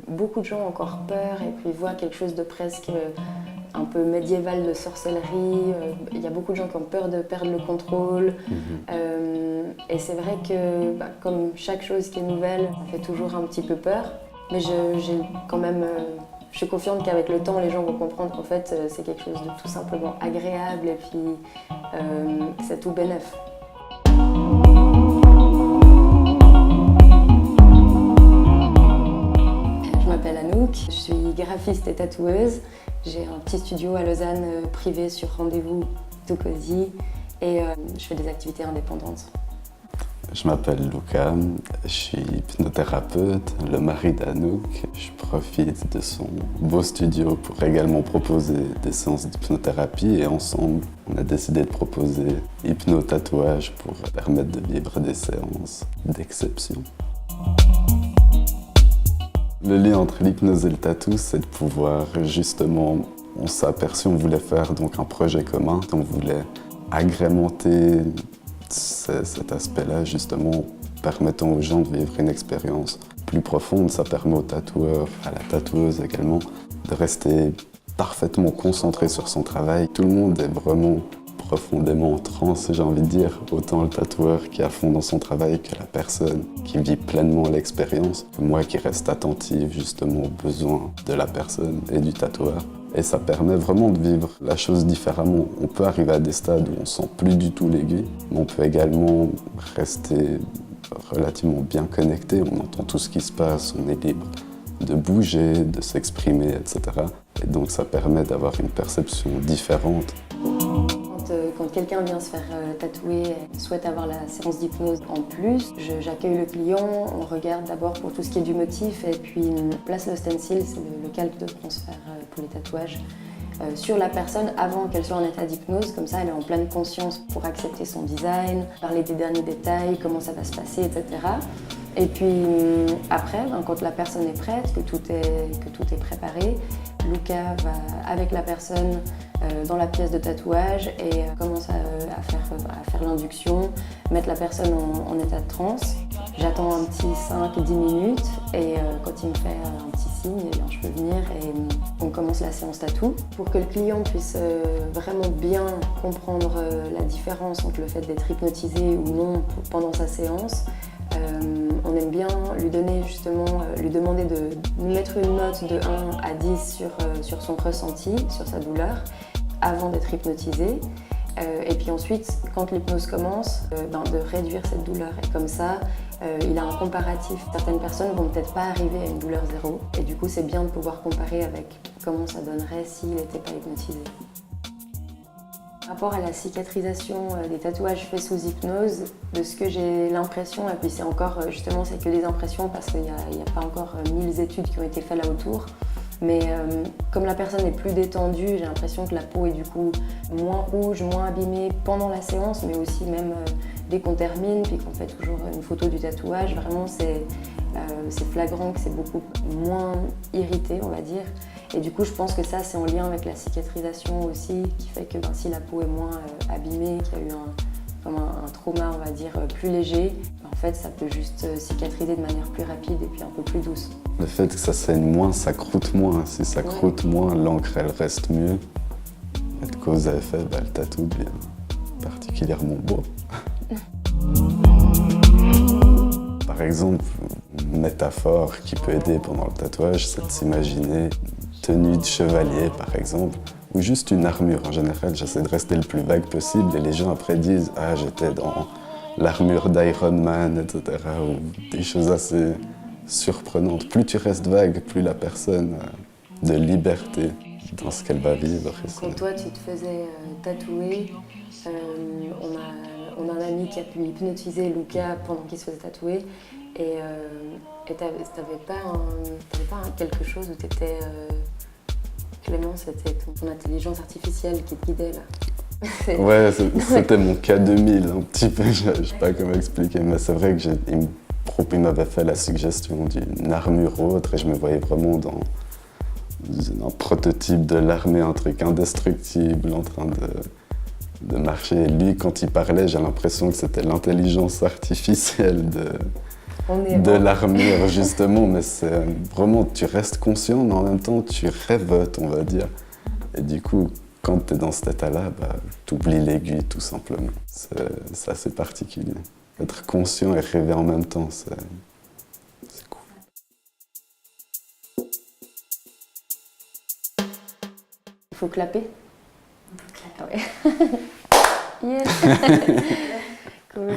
Beaucoup de gens ont encore peur et puis voient quelque chose de presque un peu médiéval de sorcellerie. Il y a beaucoup de gens qui ont peur de perdre le contrôle. Et c'est vrai que comme chaque chose qui est nouvelle, ça fait toujours un petit peu peur. Mais je suis confiante qu'avec le temps, les gens vont comprendre qu'en fait, c'est quelque chose de tout simplement agréable et puis c'est tout bénef. Je m'appelle Anouk, je suis graphiste et tatoueuse. J'ai un petit studio à Lausanne privé sur rendez-vous, tout cosy, et je fais des activités indépendantes. Je m'appelle Luca, je suis hypnothérapeute, le mari d'Anouk. Je profite de son beau studio pour également proposer des séances d'hypnothérapie et ensemble, on a décidé de proposer hypno-tatouage pour permettre de vivre des séances d'exception. Le lien entre l'hypnose et le tatou, c'est de pouvoir justement, on s'est aperçu, on voulait faire donc un projet commun, on voulait agrémenter cet aspect-là, justement, permettant aux gens de vivre une expérience plus profonde. Ça permet au tatoueur, à la tatoueuse également, de rester parfaitement concentré sur son travail. Tout le monde est vraiment profondément en transe, j'ai envie de dire, autant le tatoueur qui est à fond dans son travail que la personne qui vit pleinement l'expérience, moi qui reste attentif justement aux besoins de la personne et du tatoueur. Et ça permet vraiment de vivre la chose différemment. On peut arriver à des stades où on sent plus du tout l'aiguille, mais on peut également rester relativement bien connecté, on entend tout ce qui se passe, on est libre de bouger, de s'exprimer, etc. Et donc ça permet d'avoir une perception différente. Quand quelqu'un vient se faire tatouer et souhaite avoir la séance d'hypnose en plus, j'accueille le client, on regarde d'abord pour tout ce qui est du motif et puis on place le stencil, c'est le calque de transfert pour les tatouages, sur la personne avant qu'elle soit en état d'hypnose, comme ça elle est en pleine conscience pour accepter son design, parler des derniers détails, comment ça va se passer, etc. Et puis après, quand la personne est prête, que tout est préparé, Luca va avec la personne dans la pièce de tatouage et commence à faire l'induction, mettre la personne en état de transe. J'attends un petit 5-10 minutes et quand il me fait un petit signe, eh bien, je peux venir et on commence la séance tatou. Pour que le client puisse vraiment bien comprendre la différence entre le fait d'être hypnotisé ou non pendant sa séance, on aime bien lui demander de nous mettre une note de 1 à 10 sur son ressenti, sur sa douleur, avant d'être hypnotisé. Et puis ensuite, quand l'hypnose commence, de réduire cette douleur. Et comme ça, il a un comparatif. Certaines personnes ne vont peut-être pas arriver à une douleur zéro. Et du coup, c'est bien de pouvoir comparer avec comment ça donnerait s'il n'était pas hypnotisé. Par rapport à la cicatrisation des tatouages faits sous hypnose, de ce que j'ai l'impression, et puis c'est encore justement c'est que des impressions parce qu'il n'y a pas encore 1000 études qui ont été faites là autour, mais comme la personne est plus détendue, j'ai l'impression que la peau est du coup moins rouge, moins abîmée pendant la séance, mais aussi même dès qu'on termine, puis qu'on fait toujours une photo du tatouage, vraiment c'est flagrant que c'est beaucoup moins irrité, on va dire. Et du coup, je pense que ça, c'est en lien avec la cicatrisation aussi, qui fait que si la peau est moins abîmée, qu'il y a eu un trauma, on va dire, plus léger, en fait, ça peut juste cicatriser de manière plus rapide et puis un peu plus douce. Le fait que ça saigne moins, ça croûte moins. Si ça croûte moins, l'encre, elle reste mieux. Et de cause à effet, le tatou devient particulièrement beau. Par exemple, une métaphore qui peut aider pendant le tatouage, c'est de s'imaginer tenue de chevalier, par exemple, ou juste une armure. En général, j'essaie de rester le plus vague possible et les gens après disent « Ah, j'étais dans l'armure d'Iron Man, etc. » ou des choses assez surprenantes. Plus tu restes vague, plus la personne a de liberté dans ce qu'elle va vivre. Quand toi, tu te faisais tatouer, on a un ami qui a pu hypnotiser Luca pendant qu'il se faisait tatouer. Et t'avais pas quelque chose où t'étais... Clément, c'était ton intelligence artificielle qui te guidait là. Ouais, c'était mon K2000 un petit peu, je sais pas comment expliquer, mais c'est vrai que il m'avait fait la suggestion d'une armure autre et je me voyais vraiment dans un prototype de l'armée, un truc indestructible en train de marcher. Et lui, quand il parlait, j'ai l'impression que c'était l'intelligence artificielle de l'armure, justement, mais c'est vraiment, tu restes conscient, mais en même temps, tu rêvotes, on va dire. Et du coup, quand tu es dans cet état-là, tu oublies l'aiguille, tout simplement. C'est assez particulier. Être conscient et rêver en même temps, c'est cool. Il faut clapper. Ah ouais. Yes. Cool.